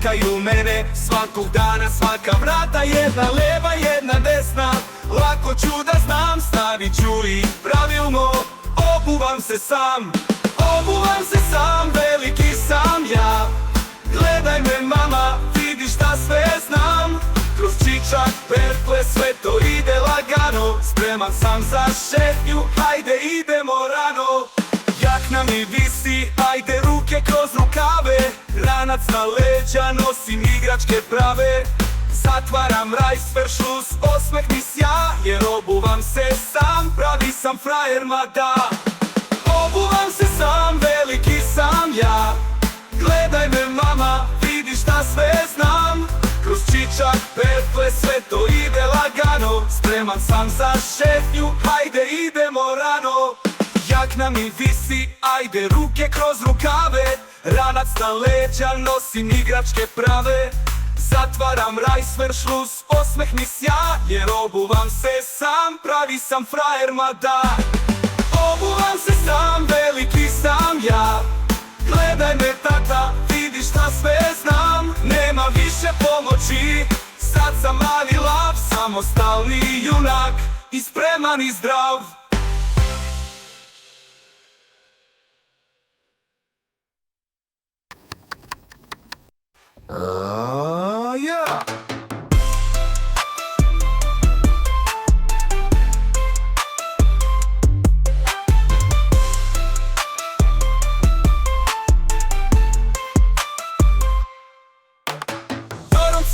čekaju mene svakog dana. Svaka vrata, jedna leva, jedna desna. Lako ću da znam, stavit ću ih pravilno. Obuvam se sam, obuvam se sam, veliki sam ja. Gledaj me mama, vidi šta sve znam. Kroz čičak, pertle, sve to ide lagano. Spreman sam za šetnju, hajde idemo rano. Jakna mi visi, ajde ruke kroz rukave. Ranac na leđa, nosim igračke prave. Zatvaram rajsveršlus, osmeh mi sja, jer obuvam se sam, pravi sam frajer, ma da. Obuvam se sam, veliki sam ja. Gledaj me mama, vidi šta sve znam. Kroz čičak, pertle, sve to ide lagano. Spreman sam za šetnju, hajde idemo rano. Jakna mi visi, ajde ruke kroz rukave. Ranac na leđa, nosim igračke prave. Zatvaram rajsveršlus, osmeh mi sja, jer obuvam se sam, pravi sam frajer, ma da. Obuvam se sam, veliki sam ja. Gledaj me tata, vidi šta sve znam. Nema više pomoći, sad sam mali lav, samostalni junak i spreman i zdrav.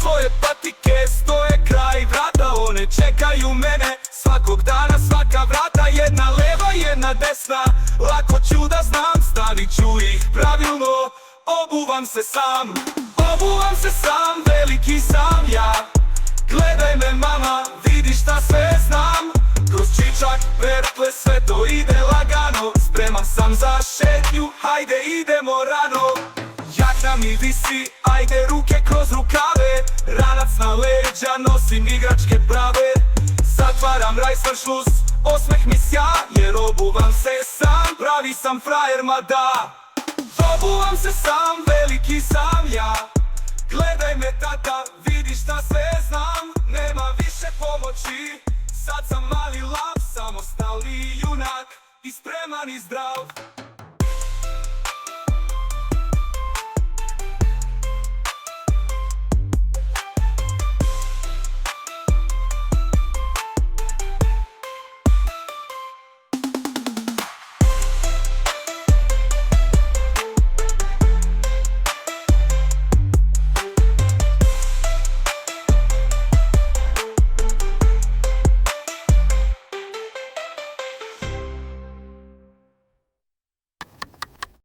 Svoje patike, stoje kraj vrata, one čekaju mene svakog dana. Svaka vrata, jedna leva, jedna desna. Lako ću da znam, stavit ću ih pravilno. Obuvam se sam, obuvam se sam, veliki sam ja. Gledaj me mama, vidi šta sve znam. Kroz čičak, pertle, sve to ide lagano. Spreman sam za šetnju, hajde idemo rano. Jakna mi visi, ajde ruke kroz rukave. Ranac na leđa, nosim igračke prave. Zatvaram rajsveršlus, osmeh mi sja, jer obuvam se sam, pravi sam frajer, ma da. Obuvam se sam, veliki sam ja. Gledaj me tata, vidi šta sve znam. Nema više pomoći, sad sam mali lav, samostalni junak i spreman i zdrav.